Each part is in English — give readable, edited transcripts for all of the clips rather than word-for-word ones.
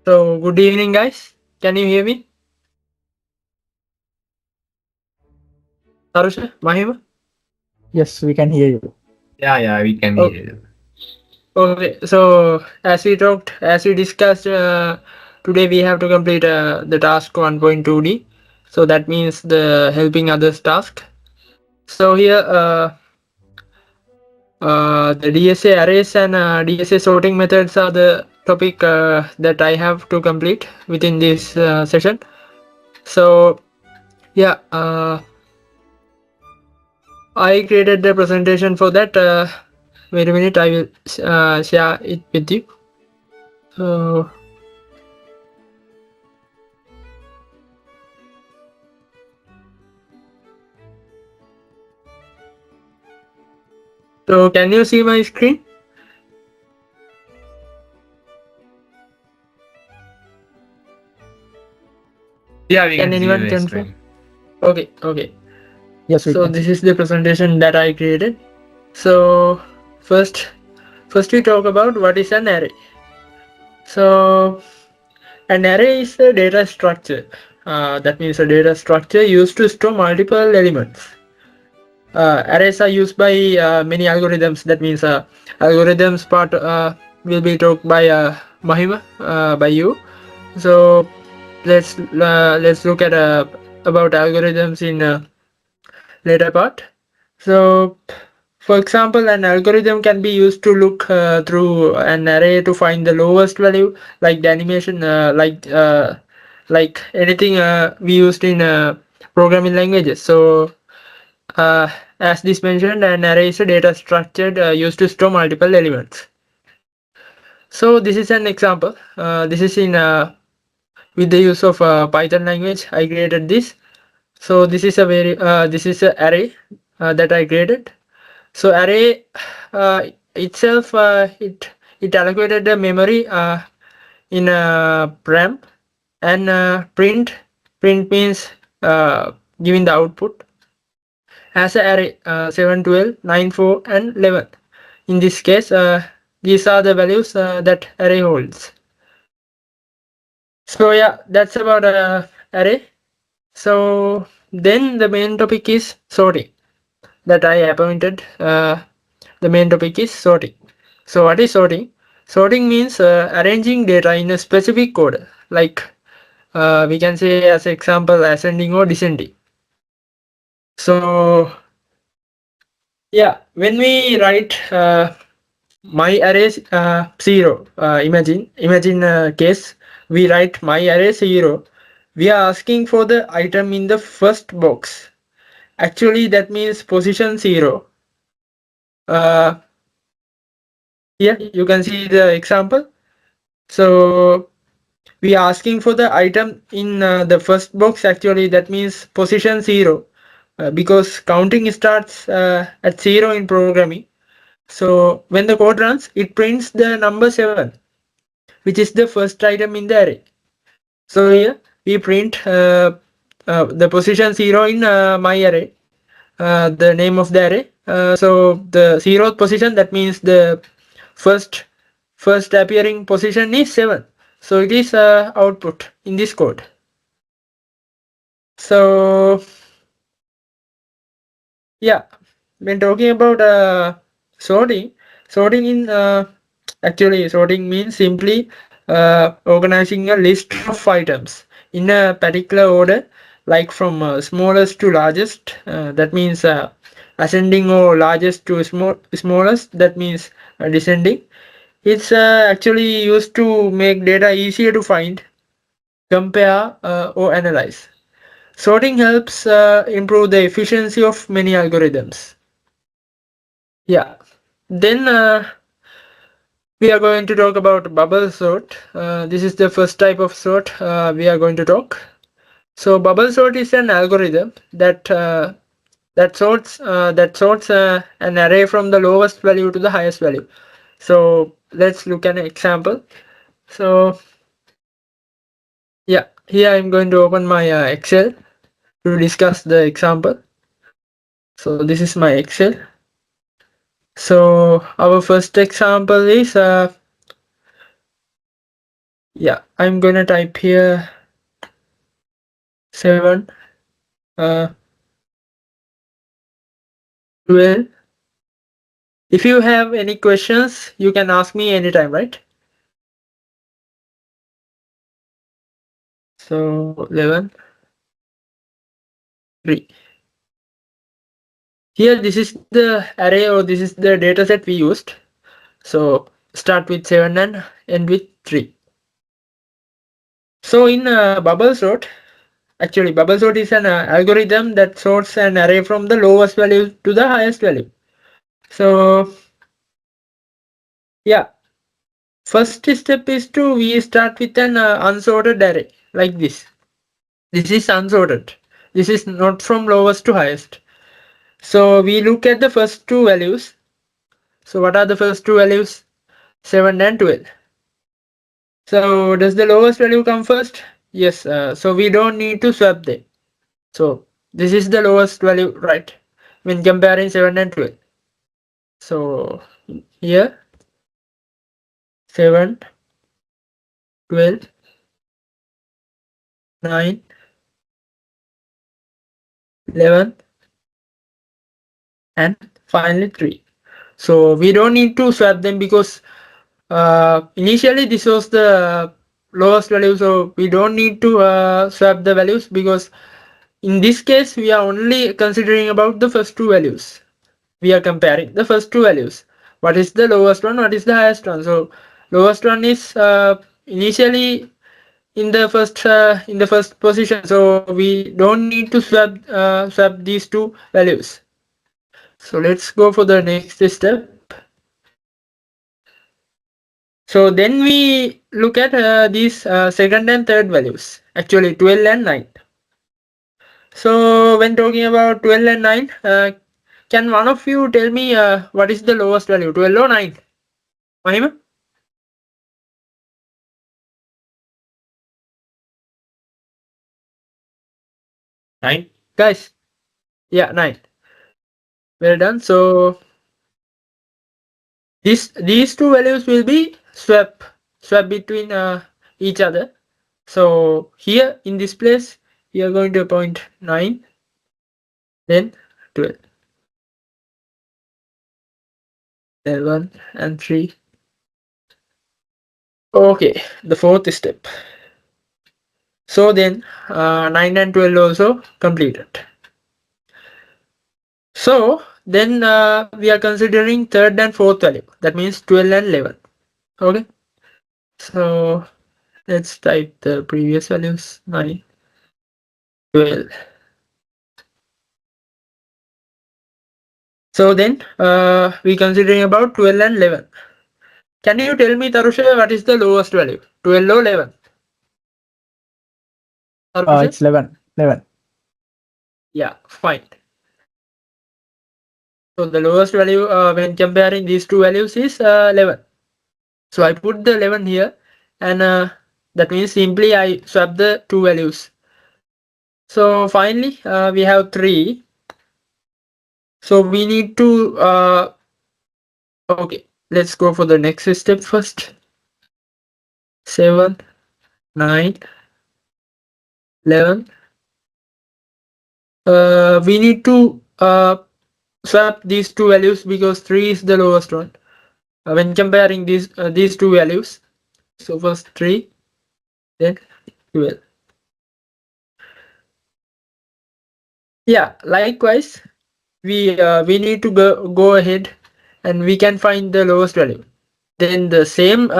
So, good evening, guys. Can you hear me? Tharusha, Mahima? Yes, we can hear you. Yeah, we can Oh, hear you. okay. So, as we discussed, today we have to complete the task 1.2D. So, that means the helping others task. So, here, the DSA arrays and DSA sorting methods are the topic that I have to complete within this session. So, yeah, I created the presentation for that. Wait a minute, I will share it with you. So, can you see my screen? Yeah, we Can can see anyone your confirm? screen. Okay, okay. Yes, we So can. this is the presentation that I created. So first, first we talk about what is an array. So an array is a data structure. That means a data structure used to store multiple elements. Arrays are used by many algorithms. That means algorithms part will be talked by Mahima, by you. So let's look at about algorithms in later part. So for example, an algorithm can be used to look through an array to find the lowest value, like the animation, like anything we used in programming languages. So uh, as this mentioned, an array is a data structure used to store multiple elements. So this is an example. This is in with the use of Python language. I created this. So this is a array that I created. So array itself it allocated the memory in RAM, and print means giving the output as a array 7, 12, 9, 4 and 11. In this case, these are the values that array holds. So yeah, that's about array. So then the main topic is sorting that I appointed. The main topic is sorting. So what is sorting? Sorting means arranging data in a specific order, like we can say as example ascending or descending. So yeah, when we write my array is 0, imagine case we write my array 0, we are asking for the item in the first box. Actually that means position 0. uh, Here you can see the example. So we are asking for the item in the first box. Actually that means position 0, because counting starts at 0 in programming. So when the code runs, it prints the number 7, which is the first item in the array. So here we print the position 0 in my array, the name of the array. So the 0th position, that means the first appearing position is 7. So it is output in this code. So yeah, when talking about sorting in actually sorting means simply organizing a list of items in a particular order, like from smallest to largest. That means ascending, or largest to smallest, that means descending. It's actually used to make data easier to find, compare, or analyze. Sorting helps improve the efficiency of many algorithms. Yeah. Then we are going to talk about bubble sort. This is the first type of sort we are going to talk. So bubble sort is an algorithm that sorts an array from the lowest value to the highest value. So let's look at an example. So yeah, here I'm going to open my Excel to discuss the example. So this is my Excel. So our first example is Yeah, I'm gonna type here 7, 12. If you have any questions, you can ask me anytime, right? So 11, 3. Here, this is the array, or this is the data set we used. So start with 7 and end with 3. So in bubble sort, actually bubble sort is an algorithm that sorts an array from the lowest value to the highest value. So yeah, first step is we start with an unsorted array like this. This is unsorted. This is not from lowest to highest. So we look at the first two values. So what are the first two values? 7 and 12. So does the lowest value come first? Yes. So we don't need to swap them. So this is the lowest value, right? When comparing 7 and 12. So here 7, 12, 9, 11, and finally 3. So we don't need to swap them because initially this was the lowest value, so we don't need to swap the values, because in this case we are only considering about the first two values. We are comparing the first two values. What is the lowest one, what is the highest one? So lowest one is initially in the first position, so we don't need to swap these two values. So let's go for the next step. So then we look at these second and third values, actually 12 and 9. So when talking about 12 and 9, can one of you tell me what is the lowest value, 12 or 9? Mahima? 9. Guys? Yeah, 9. Well done. So these two values will be swap between each other. So here in this place, we are going to appoint 9, then 12, 11, and 3. Okay, the fourth step. So then 9 and 12 also completed. So then we are considering third and fourth value. That means 12 and 11. Okay. So let's type the previous values, 9, 12. So then we considering about 12 and 11. Can you tell me, Tharusha, what is the lowest value? 12 or 11? Tharusha? It's 11. 11. Yeah, fine. So the lowest value when comparing these two values is 11. So I put the 11 here, and that means simply I swap the two values. So finally we have 3. So we need to okay, let's go for the next step first. 7, 9, 11. We need to swap these two values because 3 is the lowest one when comparing these two values. So first 3, then 12. Yeah, likewise we need to go ahead and we can find the lowest value. Then the same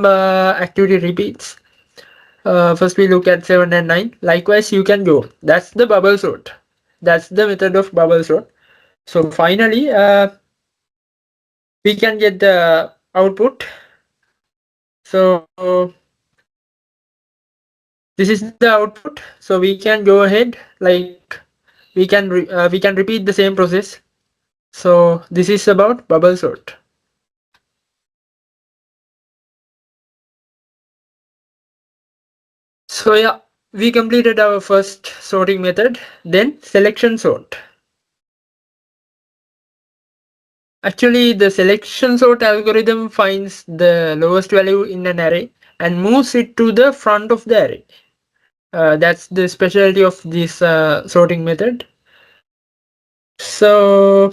activity repeats. First we look at 7 and 9. Likewise you can go. That's the bubble sort. That's the method of bubble sort. So finally we can get the output. So this is the output. So we can go ahead, like we can repeat the same process. So this is about bubble sort. So yeah, we completed our first sorting method. Then selection sort. Actually, the selection sort algorithm finds the lowest value in an array and moves it to the front of the array. That's the specialty of this sorting method. So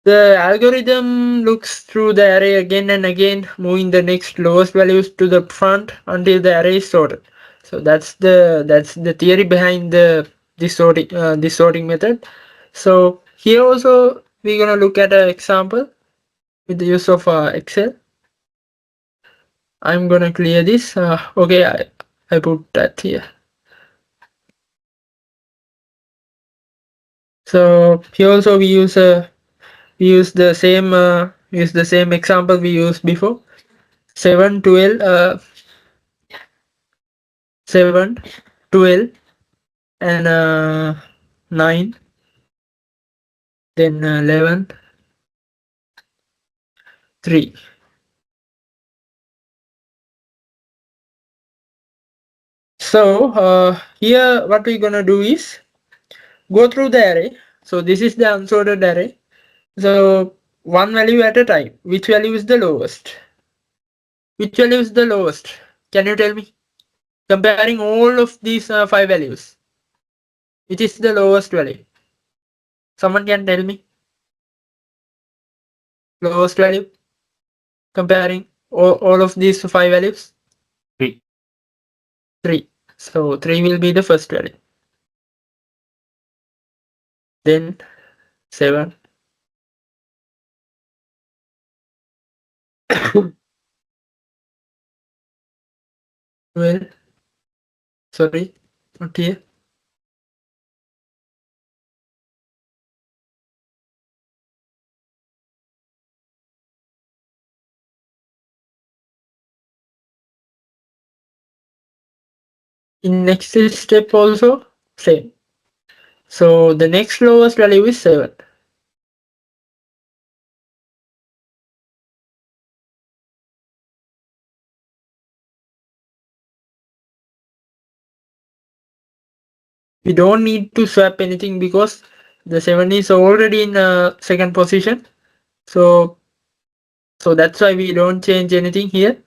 the algorithm looks through the array again and again, moving the next lowest values to the front until the array is sorted. So that's the theory behind this sorting method. So here also we're gonna look at an example with the use of Excel. I'm gonna clear this. Okay, I put that here. So here also we use the same example we used before. 7, 12, 7, 12, and 9, then 11, 3. So here what we're gonna do is go through the array. So this is the unsorted array. So one value at a time. Which value is the lowest? Which value is the lowest? Can you tell me? Comparing all of these 5 values, which is the lowest value? Someone can tell me? Lowest value? Comparing all of these 5 values? 3. 3. So 3 will be the first value. Then 7. 12. Sorry, not here. In next step also same. So the next lowest value is 7. We don't need to swap anything because the 7 is already in second position. So that's why we don't change anything here.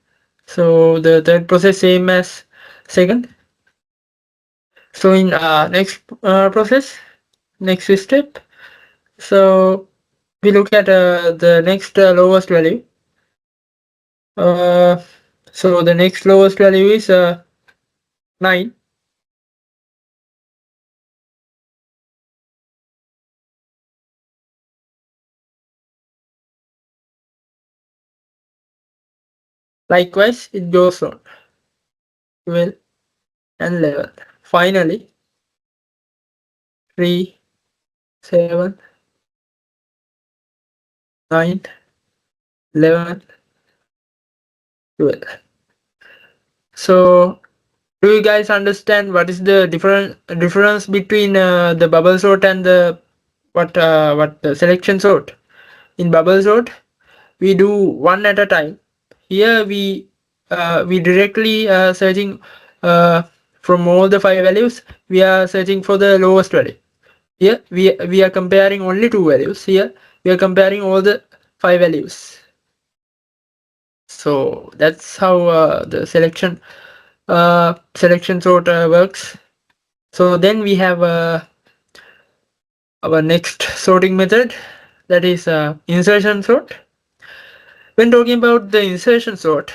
So the third process same as second. So in process, next step, so we look at the next lowest value. Uh, so the next lowest value is 9. Likewise, it goes on 12 and 11. Finally, 3, 7, 9, 11, 12. So do you guys understand what is the difference between the bubble sort and the what the selection sort? In bubble sort, we do one at a time. Here we directly searching from all the 5 values. We are searching for the lowest value. Here we are comparing only 2 values. Here we are comparing all the 5 values. So that's how the selection sort works. So then we have our next sorting method, that is insertion sort. When talking about the insertion sort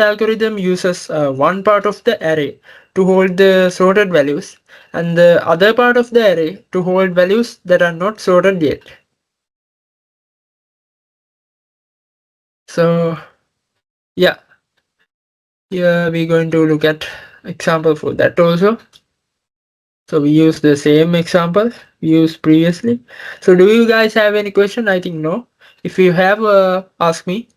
algorithm uses one part of the array to hold the sorted values and the other part of the array to hold values that are not sorted yet. So yeah, here we're going to look at example for that also. So we use the same example we used previously. So do you guys have any question? I think no. If you have, ask me.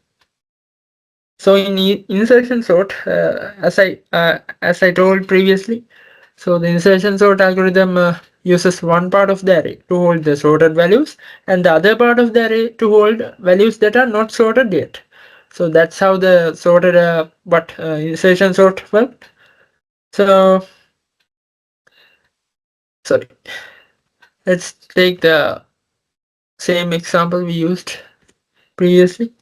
So in insertion sort, as I told previously, so the insertion sort algorithm uses one part of the array to hold the sorted values and the other part of the array to hold values that are not sorted yet. So that's how the sorted insertion sort works. So sorry, let's take the same example we used previously.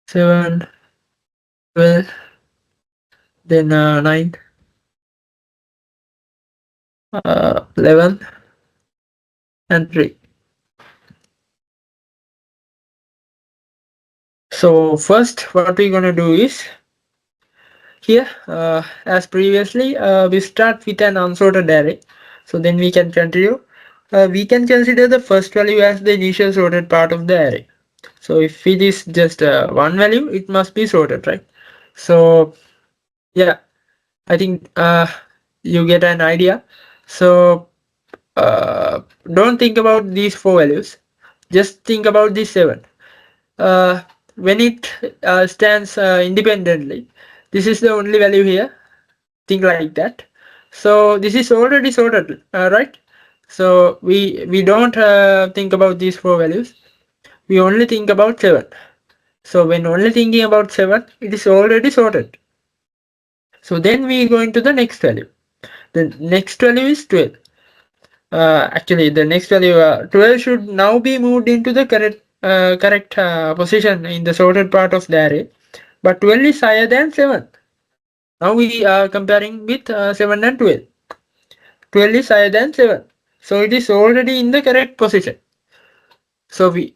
7, 12, then 9, 11, and 3. So first what we're gonna do is, here as previously we start with an unsorted array, so then we can continue. We can consider the first value as the initial sorted part of the array. So if it is just one value, it must be sorted, right? So yeah, I think you get an idea. So don't think about these 4 values, just think about this 7. uh, when it stands independently, this is the only value here, think like that. So this is already sorted, right? So we don't think about these 4 values, we only think about 7. So when only thinking about 7, it is already sorted. So then we go into the next value. The next value is 12. Actually the next value 12 should now be moved into the correct position in the sorted part of the array, but 12 is higher than 7. Now we are comparing with 7 and 12. 12 is higher than 7, so it is already in the correct position. So we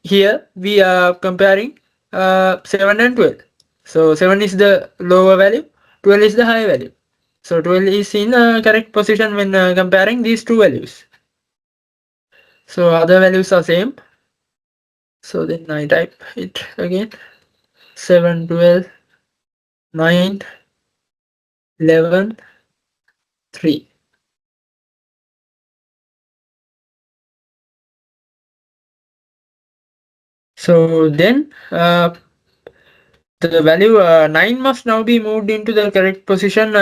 are comparing 7 and 12. So 7 is the lower value, 12 is the higher value. So 12 is in correct position when comparing these two values. So other values are same. So then I type it again. 7, 12, 9, 11, 3. So then the value 9 must now be moved into the correct position.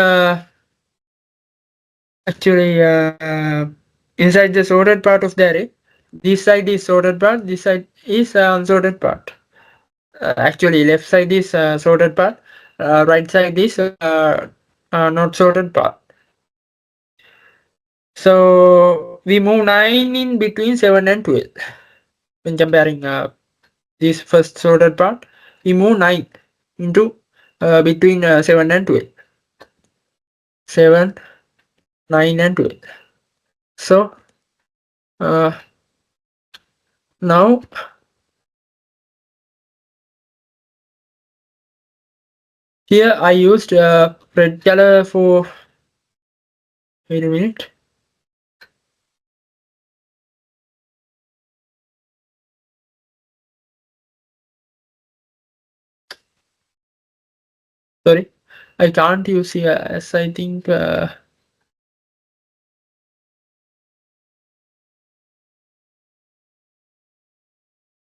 Actually inside the sorted part of the array. This side is sorted part, this side is unsorted part. Actually left side is sorted part, right side is not sorted part. So we move 9 in between 7 and 12. When comparing this first sorted part, we move 9 into between 7 and 12. 7, 9 and 12. So now here I used red color for, wait a minute. Sorry, I can't use here as I think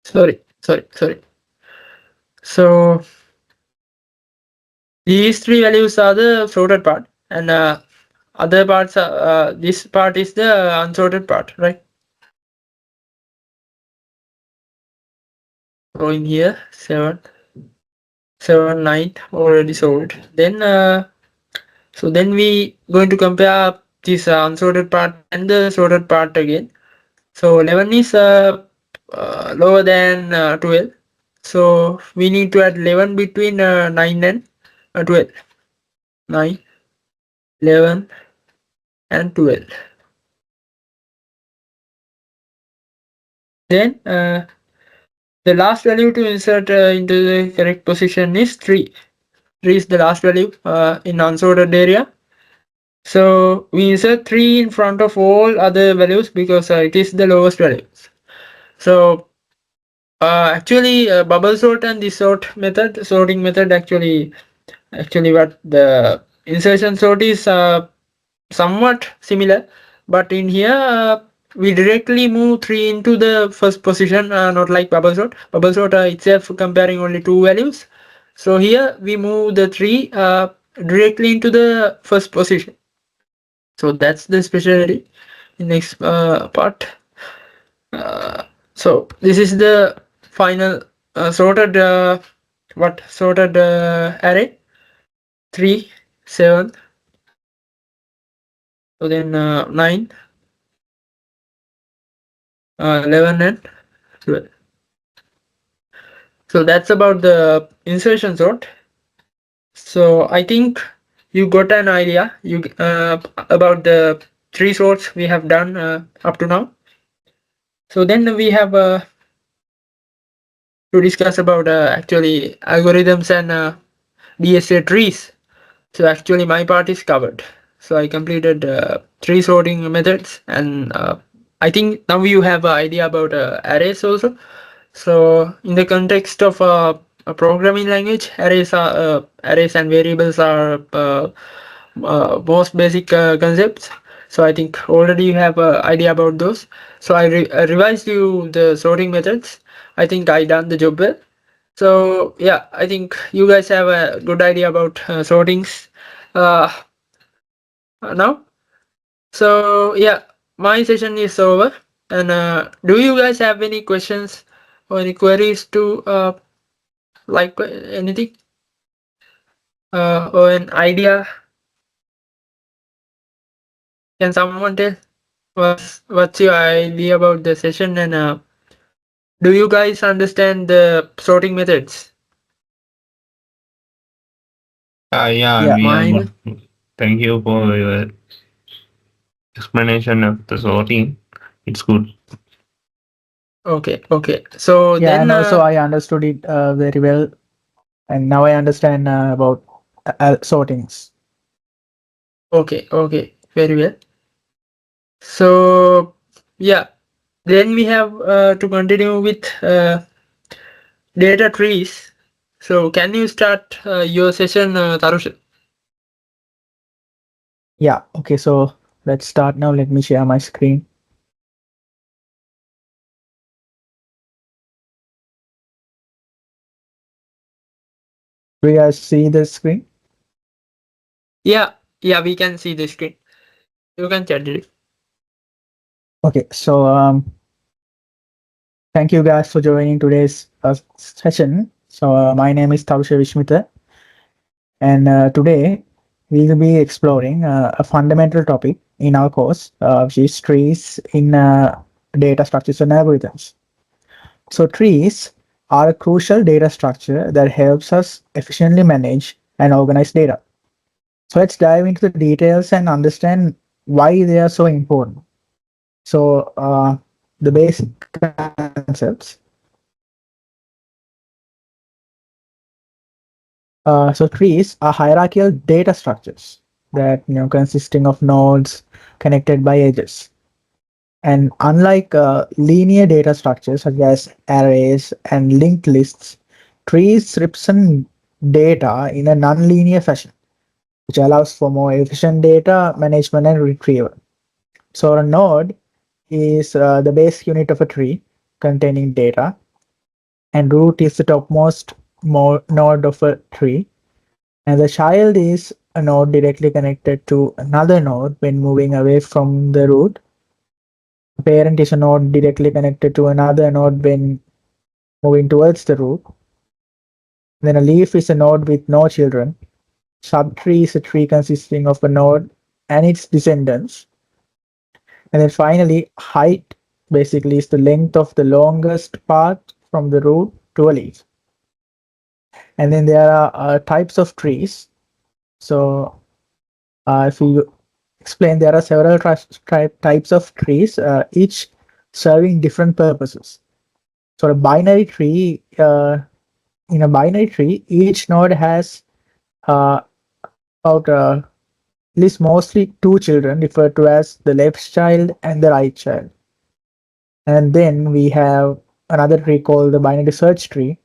sorry. So these 3 values are the sorted part, and other parts are this part is the unsorted part, right? So in here 7, 9 already solved. Then so then we going to compare this unsorted part and the sorted part again. So 11 is lower than 12. So we need to add 11 between 9 and 12. 9, 11 and 12. Then the last value to insert into the correct position is 3. 3 is the last value in unsorted area. So we insert 3 in front of all other values because it is the lowest value. So actually bubble sort and this sorting method actually what the insertion sort is somewhat similar, but in here we directly move 3 into the first position, not like bubble sort. Bubble sort itself comparing only 2 values. So here we move the 3 directly into the first position. So that's the specialty in next part. So this is the final sorted sorted array 3, 7, so then 9, 11 and 12. So that's about the insertion sort. So I think you got an idea about the three sorts we have done up to now. So then we have to discuss about actually algorithms and DSA trees. So actually my part is covered. So I completed tree sorting methods, and I think now you have an idea about arrays also. So in the context of a programming language, arrays and variables are most basic concepts. So I think already you have an idea about those. So I revised you the sorting methods. I think I done the job well. So yeah, I think you guys have a good idea about sortings uh, now. So yeah, my session is over. And do you guys have any questions or any queries to anything or an idea? Can someone tell what's your idea about the session, and do you guys understand the sorting methods? Yeah, Yeah. we are Mine. good. Thank you for your explanation of the sorting. It's good. Okay, okay. So Yeah, then and also I understood it very well, and now I understand about sortings. okay, okay, very well. So yeah, then we have to continue with data trees. So can you start your session, Tarusha? Yeah. Okay. So let's start now. Let me share my screen. Do you guys see the screen? Yeah, yeah, we can see the screen. You can chat it. Okay. So thank you guys for joining today's session. So my name is Tharusha Vishmitha, and today we will be exploring a fundamental topic in our course, which is trees in data structures and algorithms. So trees are a crucial data structure that helps us efficiently manage and organize data. So let's dive into the details and understand why they are so important. So the basic concepts. So trees are hierarchical data structures that consisting of nodes connected by edges. And unlike linear data structures such as arrays and linked lists, trees represent data in a nonlinear fashion, which allows for more efficient data management and retrieval. So a node is the base unit of a tree containing data, and root is the topmost node of a tree, and the child is a node directly connected to another node when moving away from the root. A parent is a node directly connected to another node when moving towards the root. Then a leaf is a node with no children. Subtree is a tree consisting of a node and its descendants. And then finally, height basically is the length of the longest path from the root to a leaf. And then there are types of trees. So if you explain, there are several types of trees, each serving different purposes. So a binary tree, in a binary tree, each node has uh, about at least mostly two children, referred to as the left child and the right child. And then we have another tree called the binary search tree,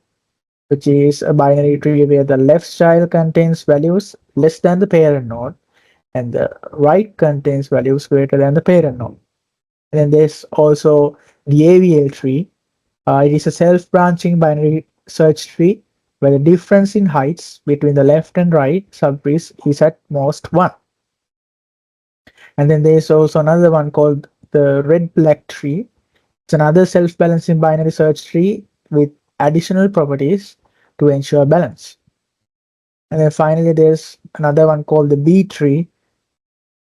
which is a binary tree where the left child contains values less than the parent node, and the right contains values greater than the parent node. And then there's also the AVL tree. It is a self-branching binary search tree where the difference in heights between the left and right subtrees is at most 1. And then there's also another one called the red-black tree. It's another self-balancing binary search tree with additional properties to ensure balance. And then finally, there's another one called the B tree.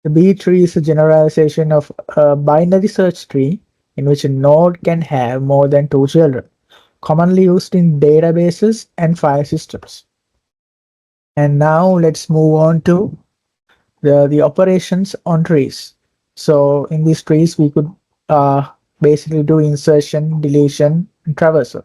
The B tree is a generalization of a binary search tree in which a node can have more than two children. commonly used in databases and file systems. And now let's move on to the operations on trees. So in these trees, we could uh, basically do insertion, deletion, and traversal.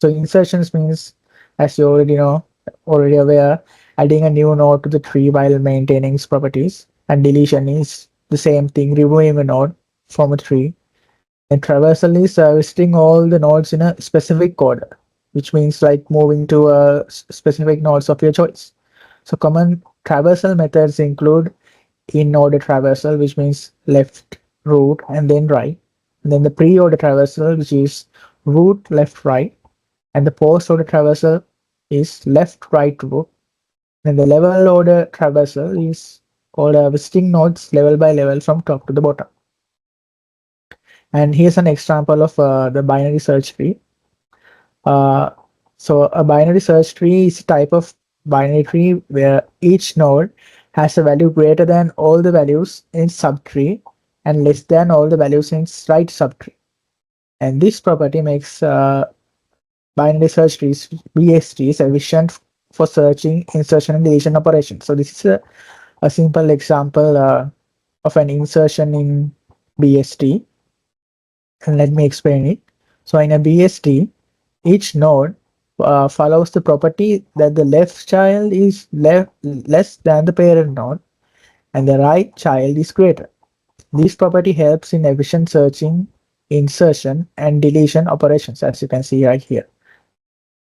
So insertions means, as you already know, already aware, adding a new node to the tree while maintaining its properties. And deletion is the same thing, removing a node from a tree. And traversal is visiting all the nodes in a specific order, which means like moving to specific nodes of your choice. So common traversal methods include in-order traversal, which means left, root, and then right. And then the pre-order traversal, which is root, left, right. And the post-order traversal is left, right, root. And the level order traversal is called visiting nodes level by level from top to the bottom. And here's an example of the binary search tree. Uh, so a binary search tree is a type of binary tree where each node has a value greater than all the values in its subtree and less than all the values in its right subtree. And this property makes binary search trees, BSTs, efficient for searching, insertion, and deletion operations. So this is a simple example of an insertion in BST. And let me explain it. So in a BST, each node follows the property that the left child is less than the parent node and the right child is greater. This property helps in efficient searching, insertion, and deletion operations, as you can see right here.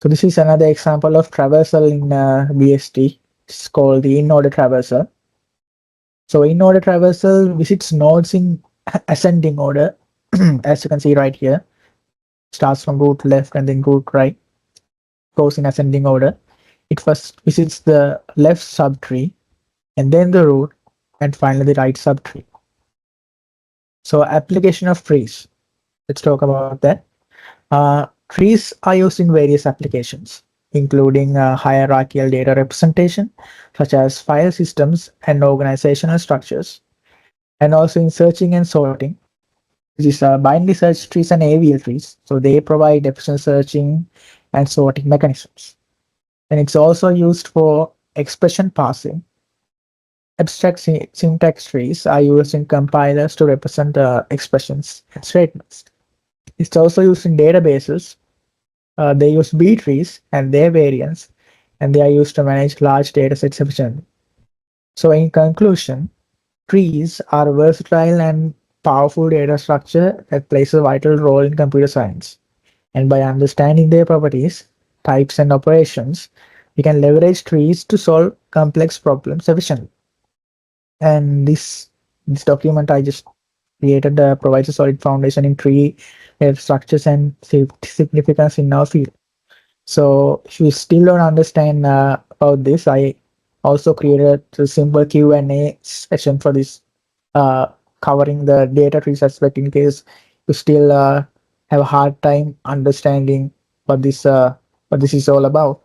So this is another example of traversal in BST. It's called the in-order traversal. So in-order traversal visits nodes in ascending order, as you can see right here. Starts from root left and then root right, goes in ascending order. It first visits the left subtree and then the root and finally the right subtree. So application of trees. Let's talk about that. Trees are used in various applications, including hierarchical data representation, such as file systems and organizational structures, and also in searching and sorting. These are binary search trees and AVL trees, so they provide efficient searching and sorting mechanisms. And it's also used for expression parsing. Abstract syntax trees are used in compilers to represent expressions and statements. It's also used in databases. They use B trees and their variants, and they are used to manage large datasets efficiently. So, in conclusion, trees are a versatile and powerful data structure that plays a vital role in computer science. And by understanding their properties, types, and operations, we can leverage trees to solve complex problems efficiently. And this document I just created provides a solid foundation in tree structures and significance in our field. So if you still don't understand about this, I also created a simple Q&A session for this, covering the data trees aspect in case you still have a hard time understanding what this is all about.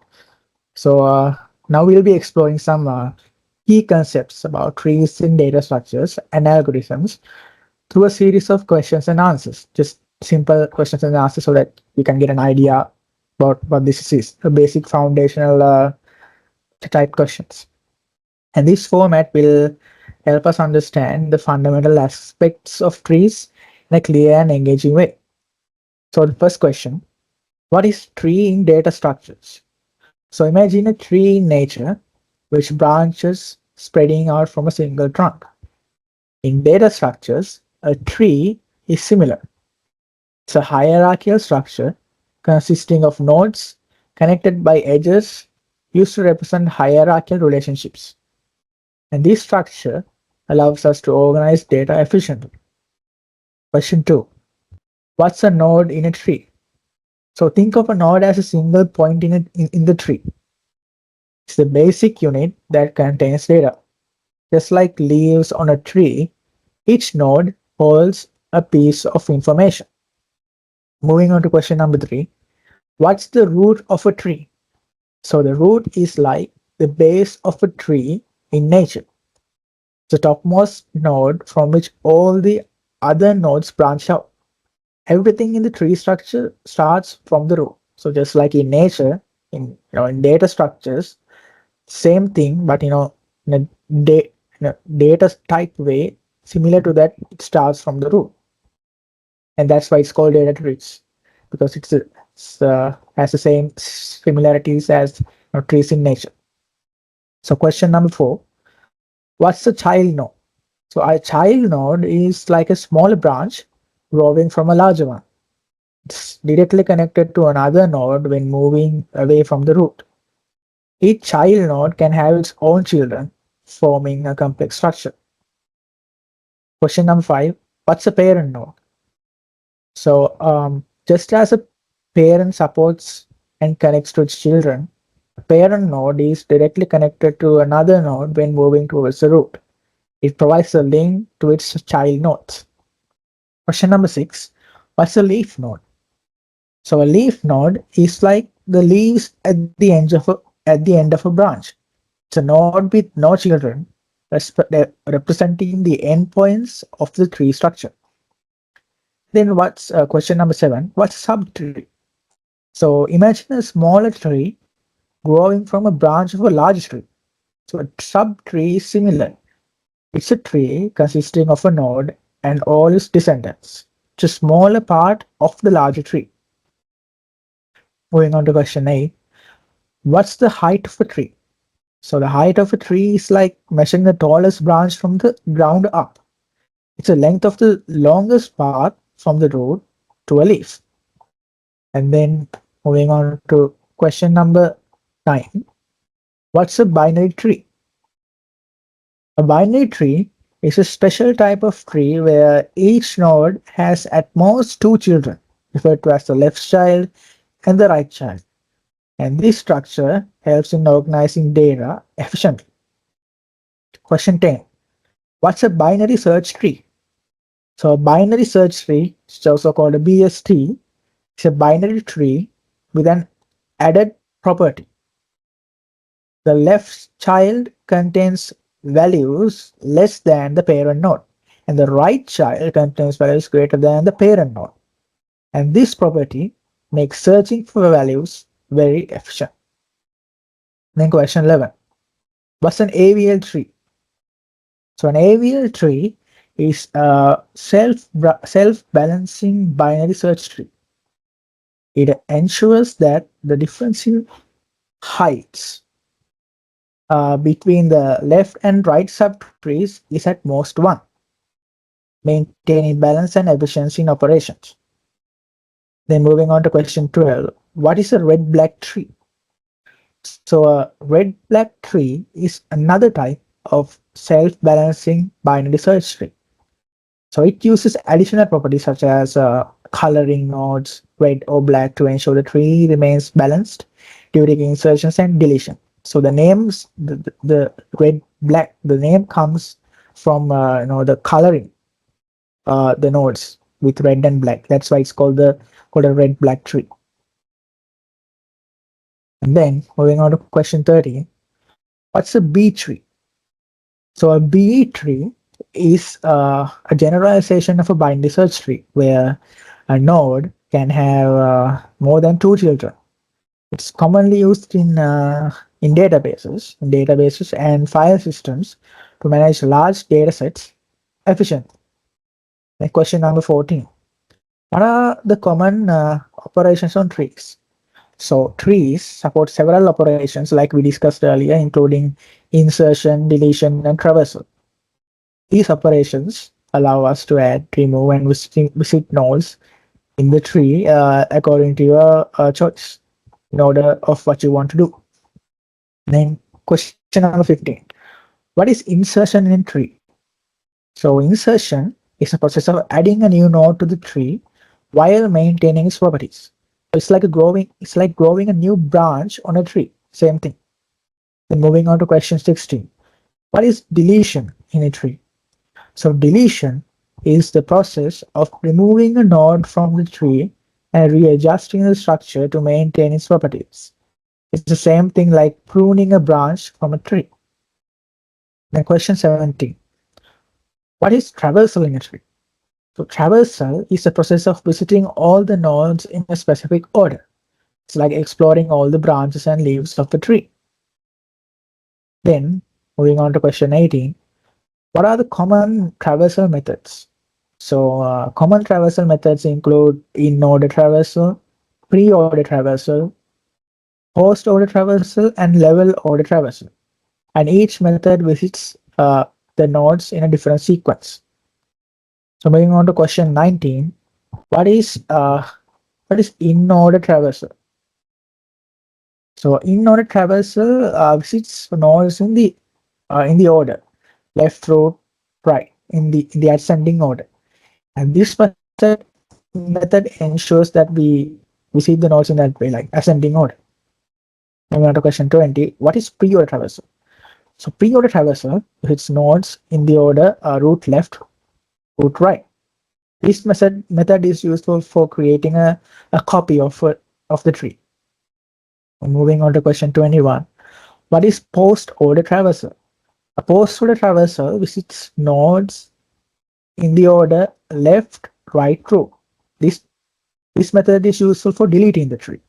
So now we'll be exploring some key concepts about trees in data structures and algorithms through a series of questions and answers. Just simple questions and answers so that you can get an idea about what this is, a basic foundational type questions. And this format will help us understand the fundamental aspects of trees in a clear and engaging way. So the first question, what is tree in data structures? So imagine a tree in nature which branches spreading out from a single trunk. In data structures, a tree is similar. It's a hierarchical structure consisting of nodes connected by edges used to represent hierarchical relationships. And this structure allows us to organize data efficiently. Question 2. What's a node in a tree? So think of a node as a single point in the tree. It's the basic unit that contains data. Just like leaves on a tree, each node holds a piece of information. Moving on to question number 3. What's the root of a tree? So the root is like the base of a tree in nature. The topmost node from which all the other nodes branch out. everything in the tree structure starts from the root. So just like in nature, in data structures, same thing, but in in a data type way, similar to that, it starts from the root, and that's why it's called data trees, because has the same similarities as trees in nature. So question number 4: what's the child node? So a child node is like a small branch growing from a larger one. It's directly connected to another node when moving away from the root. Each child node can have its own children, forming a complex structure. Question number 5: what's a parent node? So, just as a parent supports and connects to its children, a parent node is directly connected to another node when moving towards the root. It provides a link to its child nodes. Question number 6: what's a leaf node? So, a leaf node is like the leaves at the end of a branch. It's a node with no children, representing the endpoints of the tree structure. Then what's question number 7? What's a subtree? So imagine a smaller tree growing from a branch of a large tree. So a subtree is similar. It's a tree consisting of a node and all its descendants. It's a smaller part of the larger tree. Moving on to question 8. What's the height of a tree? So the height of a tree is like measuring the tallest branch from the ground up. It's the length of the longest path from the root to a leaf. And then moving on to question number 9. What's a binary tree? A binary tree is a special type of tree where each node has at most two children, referred to as the left child and the right child. And this structure helps in organizing data efficiently. Question 10. What's a binary search tree? So a binary search tree, it's also called a BST, is a binary tree with an added property. The left child contains values less than the parent node, and the right child contains values greater than the parent node. And this property makes searching for values very efficient. Then question 11. What's an AVL tree? So an AVL tree is a self-balancing binary search tree. It ensures that the difference in heights between the left and right subtrees is at most 1, maintaining balance and efficiency in operations. Then moving on to question 12, what is a red-black tree? So a red-black tree is another type of self-balancing binary search tree. So it uses additional properties such as coloring nodes red or black to ensure the tree remains balanced during insertions and deletion. So the names, the red black, the name comes from the coloring the nodes with red and black. That's why it's called a red black tree. And then moving on to question 13, what's a B tree? So a B tree is a generalization of a binary search tree where a node can have more than two children. It's commonly used in databases and file systems to manage large data sets efficiently. Then question number 14. What are the common operations on trees? So trees support several operations like we discussed earlier, including insertion, deletion, and traversal. These operations allow us to add, remove, and visit nodes in the tree according to your choice in order of what you want to do. Then question number 15. What is insertion in a tree? So insertion is a process of adding a new node to the tree while maintaining its properties. So it's like growing a new branch on a tree. Same thing. Then moving on to question 16. What is deletion in a tree? So deletion is the process of removing a node from the tree and readjusting the structure to maintain its properties. It's the same thing like pruning a branch from a tree. Then question 17. What is traversal in a tree? So traversal is the process of visiting all the nodes in a specific order. It's like exploring all the branches and leaves of the tree. Then, moving on to question 18, what are the common traversal methods? So, common traversal methods include in-order traversal, pre-order traversal, post-order traversal, and level order traversal. And each method visits the nodes in a different sequence. So, moving on to question 19, what is uh, what is in-order traversal? So, in-order traversal visits nodes in the order left through right in the ascending order. And this method ensures that we see the nodes in that way, like ascending order. Moving on to question 20, what is pre-order traversal? So pre-order traversal hits nodes in the order root left, root right. This method is useful for creating a copy of the tree. Moving on to question 21, what is post-order traversal? A post-order traversal visits nodes in the order left, right, true. This this method is useful for deleting the tree.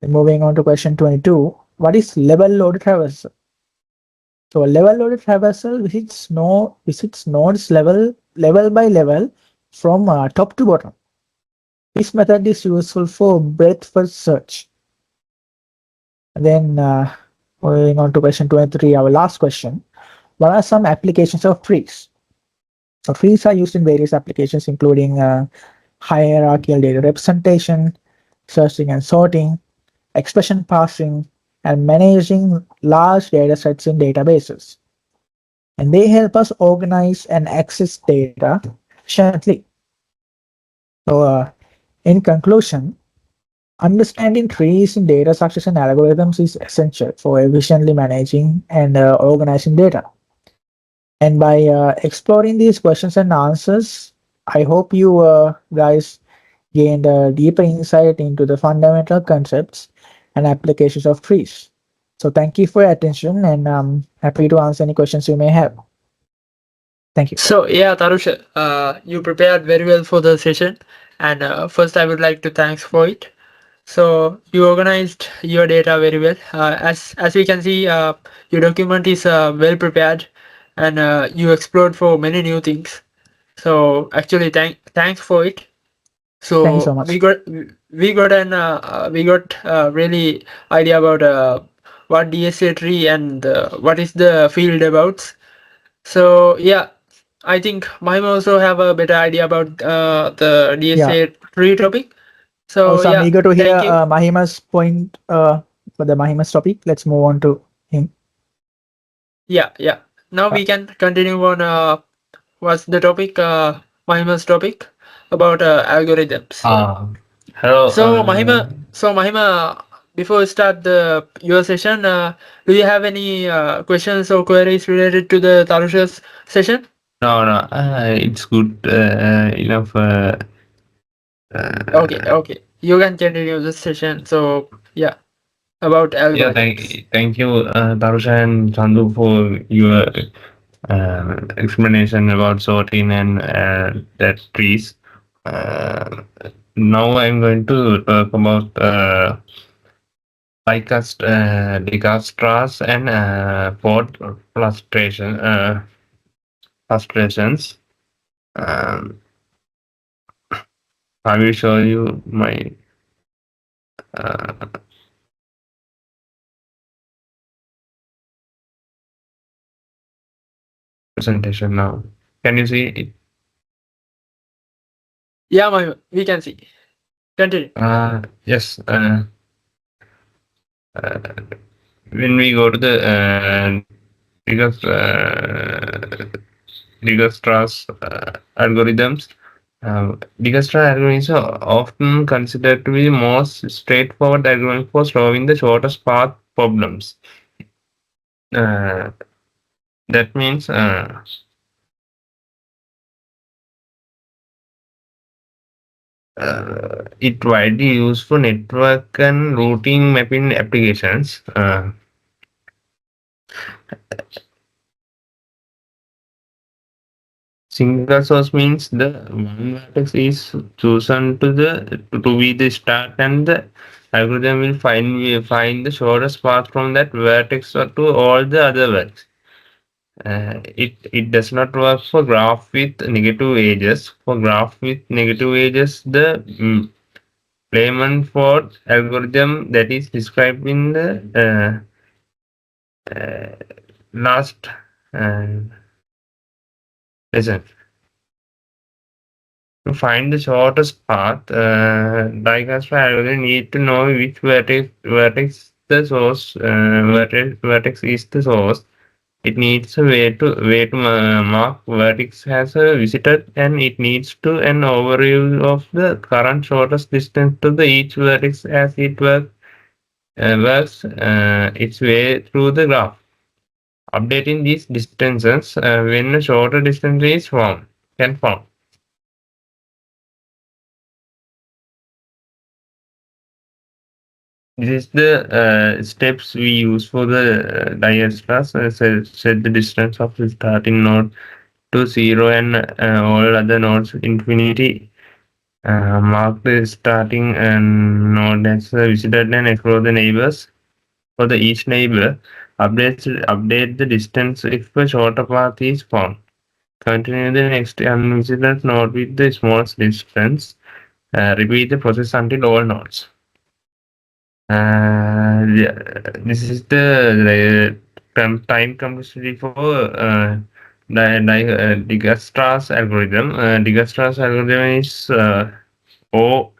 Then moving on to question 22, what is level loaded traversal? So a level loaded traversal visits nodes level by level from top to bottom. This method is useful for breadth first search. And then moving on to question 23, our last question. What are some applications of trees? So trees are used in various applications, including hierarchical data representation, searching and sorting, expression parsing, and managing large data sets in databases. And they help us organize and access data efficiently. So, in conclusion, understanding trees in data structures and algorithms is essential for efficiently managing and organizing data. And by exploring these questions and answers, I hope you guys gained a deeper insight into the fundamental concepts and applications of trees. So thank you for your attention, and I'm happy to answer any questions you may have. Thank you. So yeah, Tarusha, you prepared very well for the session, and first I would like to thanks for it. So you organized your data very well. As we can see, your document is well prepared, and you explored for many new things. So actually, thanks for it. Thank you so So much. we got really idea about what DSA tree and what is the field about. So yeah, I think Mahima also have a better idea about the Yeah. DSA tree topic. So Also, I'm yeah, eager to hear thank you. Mahima's point for the Mahima's topic. Let's move on to him. Yeah. Now Uh, we can continue on what's the topic, Mahima's topic about algorithms. Uh, Hello. So Mahima, before we start the your session, do you have any questions or queries related to the Tarusha's session? No. It's good enough. Okay. You can continue the session. So yeah, about Yeah. algorithms. Thank you, Tharusha and Chandu, for your explanation about sorting and that trees. Uh, Now I'm going to talk about Dicastras and port frustrations. Um, I will show you my uh, presentation now. Can you see it? Yeah, Mahima, we can see. Continue. Yes. Uh, when we go to the Dicast, Dijkstra's algorithms, Dijkstra algorithms are often considered to be the most straightforward algorithm for solving the shortest path problems. Uh, that means it widely used for network and routing mapping applications. Single source means the one vertex is chosen to be the start, and the algorithm will find the shortest path from that vertex or to all the other vertex. It does not work for graph with negative edges. For graph with negative edges, the Playman-Ford algorithm that is described in the last uh, lesson. To find the shortest path, diagnostic algorithm need to know which vertex the source vertex is the source. It needs a way to mark vertex has visited, and it needs to an overview of the current shortest distance to the each vertex as it works its way through the graph. Updating these distances when a shorter distance is formed. This is the steps we use for the diastras. Set the distance of the starting node to zero and all other nodes infinity. Mark the starting node as visited and explore the neighbors. For the each neighbor, update the distance if a shorter path is found. Continue the next unvisited node with the smallest distance. Repeat the process until all nodes. Yeah, this is the time complexity for Digastra's algorithm. Digastra's algorithm is OP.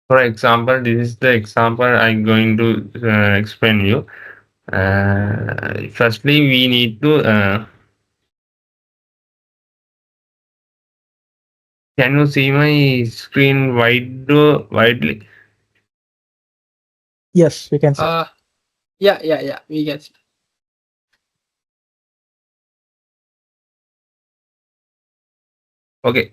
For example, this is the example I'm going to explain you. Firstly, we need to. Can you see my screen widely? Yes, we can see. Yeah, we can see. Okay.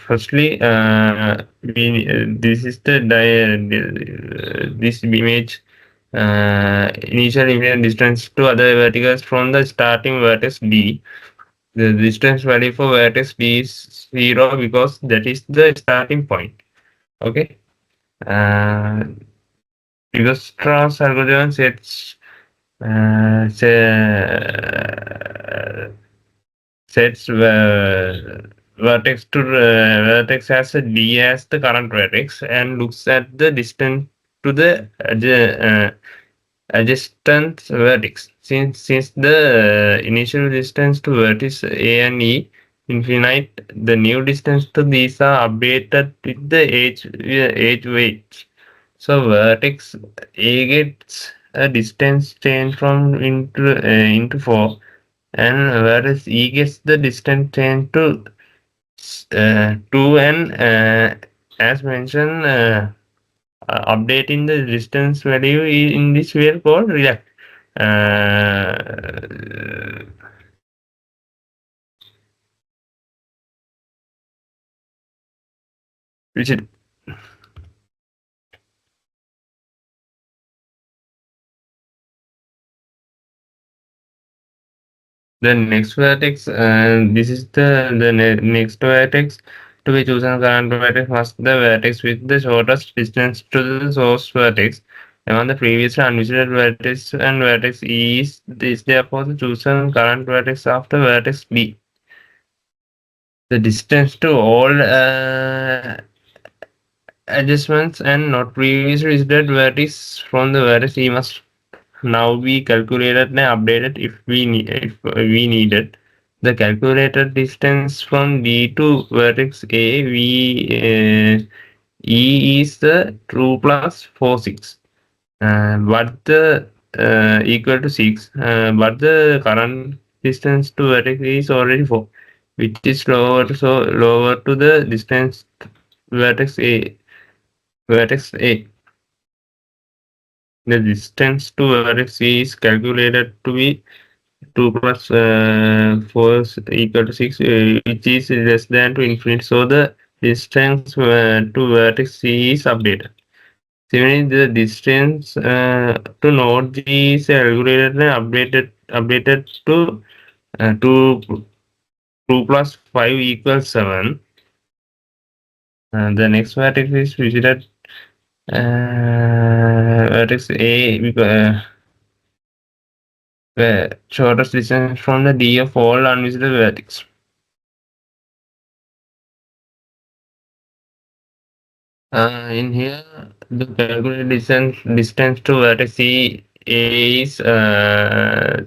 Firstly, this is this image initial impedance distance to other verticals from the starting vertex D. The distance value for vertex D is 0 because that is the starting point. Okay. Uh, because Strauss algorithm sets vertex to vertex as a D as the current vertex and looks at the distance to the adjacent vertex. Since the initial distance to vertex A and E infinite, the new distance to these are updated with the age weights. So vertex A gets a distance change from into 4, and whereas E gets the distance change to 2, and as mentioned, updating the distance value in this way called react. Uh, which is the next vertex. This is the next vertex to be chosen. Current vertex must the vertex with the shortest distance to the source vertex among the previously unvisited vertex, and vertex E is therefore the chosen current vertex after vertex D. The distance to all adjustments and not previously visited vertex from the vertex E must now be calculated and updated if we need it. The calculated distance from D to vertex A E is the true plus 46. But the equal to 6. But the current distance to vertex is already 4, which is lower to the distance vertex A. Vertex A. The distance to vertex C is calculated to be 2 plus 4 is equal to 6, which is less than to infinity. So the distance to vertex C is updated. Similarly, the distance to node G is calculated and updated to 2 plus 5 equals 7. The next vertex is visited vertex A because the shortest distance from the D of all unvisited vertex. In here, the calculated distance to vertex C A is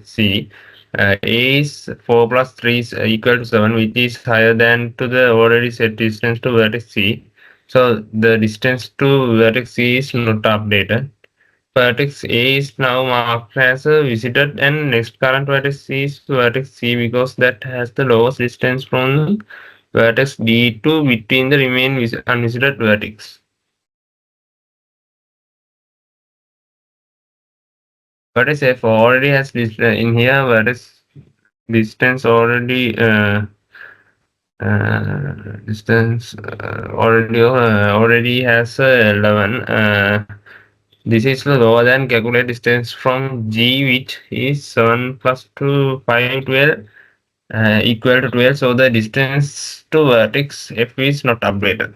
C. A is 4 plus 3 is equal to 7, which is higher than to the already set distance to vertex C. So the distance to vertex C is not updated. Vertex A is now marked as a visited, and next current vertex C is vertex C because that has the lowest distance from vertex D to between the remaining unvisited vertex. Vertex F already has this in here. Vertex distance already distance already has 11. This is lower than calculated distance from G, which is 7 plus 2 5 12 equal to 12. So the distance to vertex F is not updated.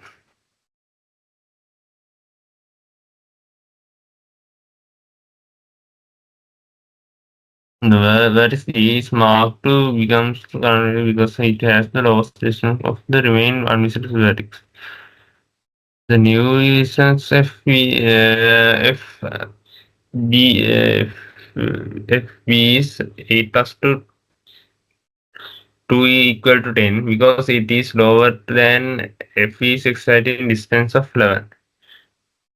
The vertex E is marked to become currently because it has the lowest distance of the remaining unvisited vertex. The new distance B, FB is 8 plus 2 equal to 10 because it is lower than F is exciting distance of 11.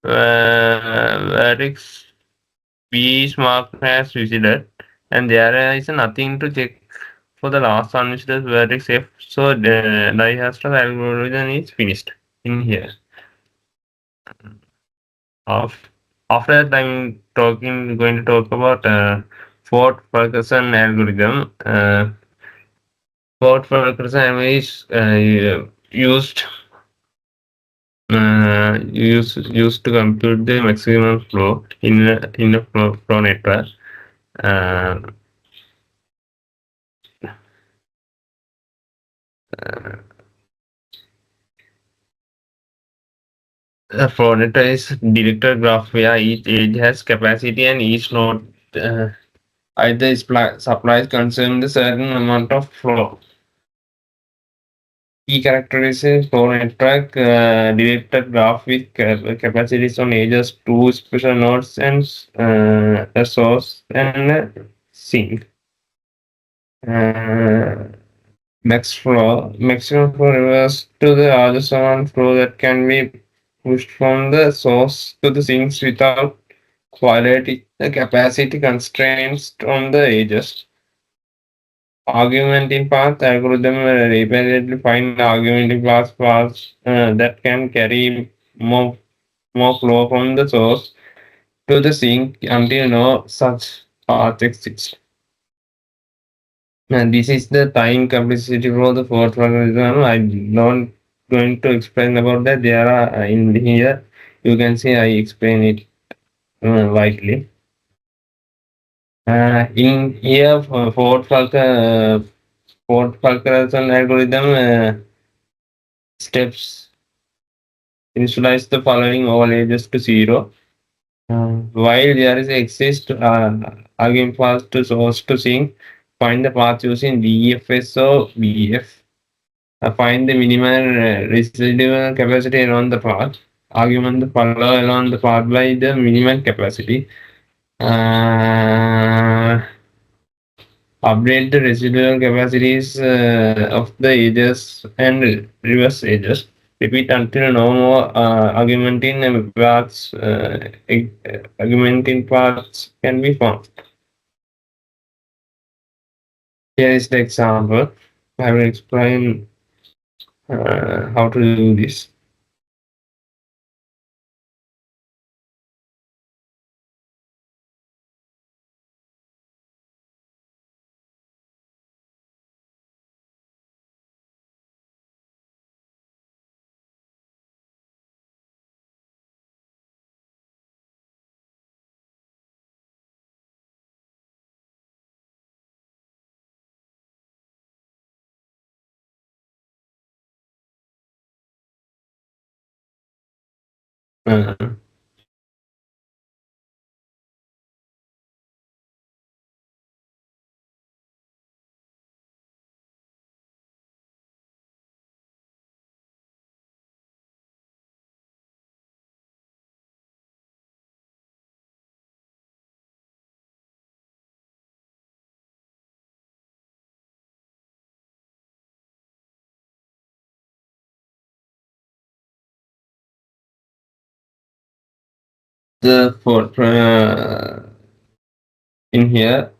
Vertex B is marked as visited, and there is nothing to check for the last unvisited vertex F, so the Dihastra algorithm is finished in here. Of, After that, going to talk about Ford-Fulkerson algorithm. Ford-Fulkerson is used to compute the maximum flow in a flow network. Uh, a flow network is directed graph where each edge has capacity and each node either supplies consuming the certain amount of flow. Key characteristics flow network directed graph with capacities on edges, two special nodes, and a source and a sink. Uh, maximum flow refers to the largest amount flow that can be pushed from the source to the sinks without violating the capacity constraints on the edges. Augmenting path algorithm repeatedly find augmenting paths that can carry more flow from the source to the sink until no such path exists. And this is the time complexity for the fourth algorithm. I'm not going to explain about that. There are in here. You can see I explain it widely. In here, Ford Fulkerson algorithm steps initialize the following all ages to 0. While there is exist argument path to source to sink, find the path using DFS or BF. Find the minimal residual capacity along the path. Argument the follow along the path by the minimal capacity. Uh, Update the residual capacities of the edges and reverse edges. Repeat until no more augmenting paths can be found. Here is the example. I will explain how to do this. uh, the for in here,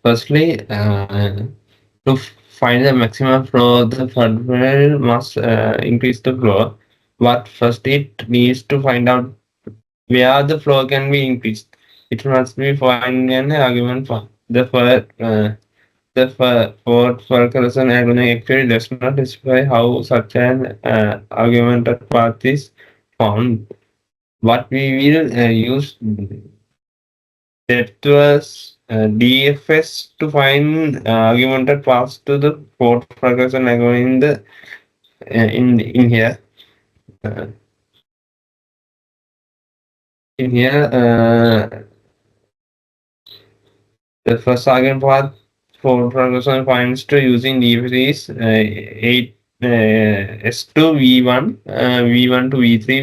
firstly, to find the maximum flow, the firmware must increase the flow. But first, it needs to find out where the flow can be increased. It must be find an argument for for correction argument actually does not specify how such an argumented path is found. What we will use that was DFS to find argumented paths to the port progression argument in the in here. Uh, in here, the first argument path for progression finds to using DFS is 8 S2 V1, V1 to V3,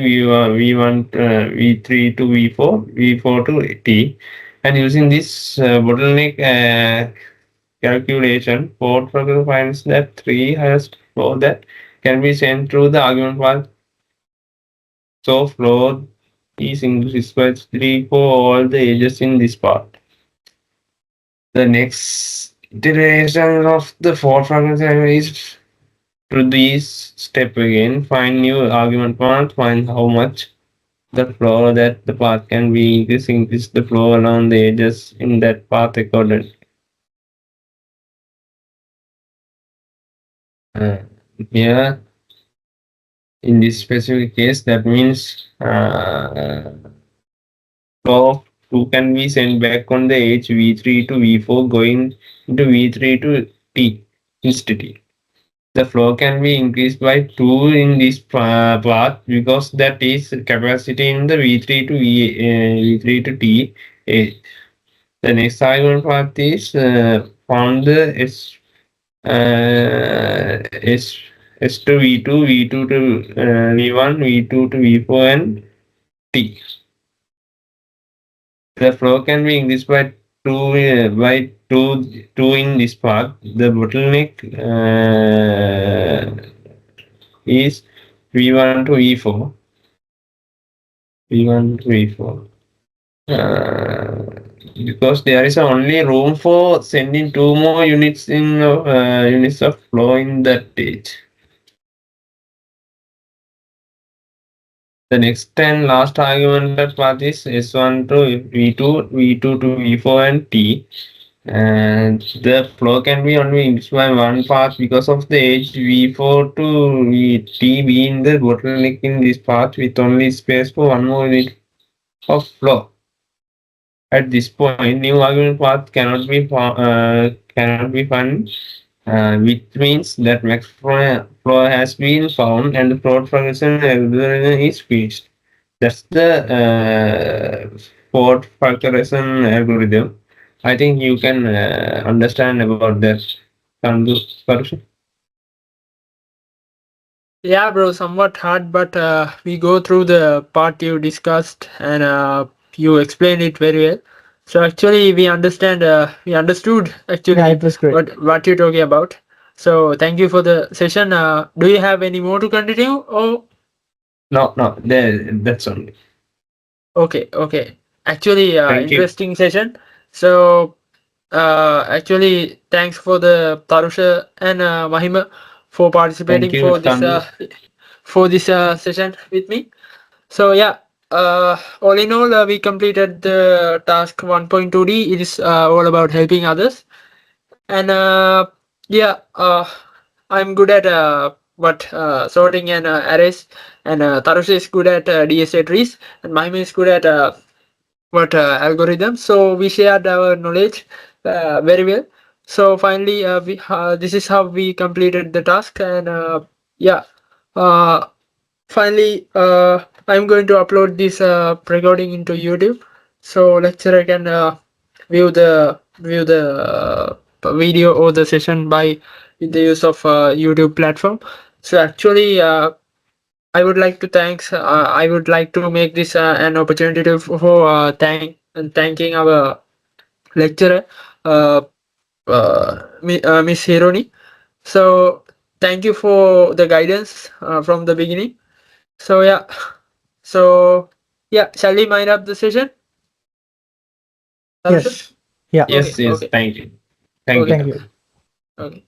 V1 V3 to V4, V4 to T, and using this bottleneck calculation, port progression finds that three highest flow that can be sent through the argument path. So flow is increased by 3 for all the edges in this part. The next iteration of the for progression is to this step again, find new argument path, find how much the flow that the path can be increase the flow along the edges in that path accordingly. Uh, Here, in this specific case, that means flow of 2 can be sent back on the edge V3 to V4 going into V3 to T instead. The flow can be increased by 2 in this path because that is capacity in the V3 to V3 to T. The next argument path is found the S to V2, V2 to V1, V2 to V4 and T. The flow can be increased by two in this path. The bottleneck is V1 to V4. V1 to V4. Because there is only room for sending two more units in units of flow in that stage. The next and last argumented path is S1 to V2, V2 to V4 and T. And the flow can be only increased by one path because of the edge V4 to T being the bottleneck in this path with only space for one more unit of flow. At this point, new argument path cannot be found, which means that max flow has been found and the flow progression algorithm is finished. That's the port factorization algorithm. I think you can understand about that. Chandu, Tharusha? Yeah, bro, somewhat hard, but we go through the part you discussed and you explained it very well. So actually, we understood actually Yeah, it was great. what you're talking about. So thank you for the session. Do you have any more to continue? Oh, No, that's only. okay. Actually, Thank you. interesting session. So actually, thanks for the Tarusha and Mahima for Thank participating you, Chandu. for this session with me. So yeah, all in all, we completed the task 1.2D. It is all about helping others, and yeah, I'm good at what sorting and arrays, and Tarusha is good at DSA trees, and Mahima is good at what algorithms. So we shared our knowledge very well. So finally, this is how we completed the task, and yeah. Uh, finally, I'm going to upload this recording into YouTube, so lecturer can view the video or the session by with the use of YouTube platform. So actually, I would like to thanks. I would like to make this an opportunity to for thanking our lecturer, uh, Miss Hironi. So thank you for the guidance from the beginning. So yeah, so yeah, shall we mind up the session? Tharusha? Yes. Yeah. Yes, Okay, yes. okay, Thank you. Thank okay, you. Thank you. okay.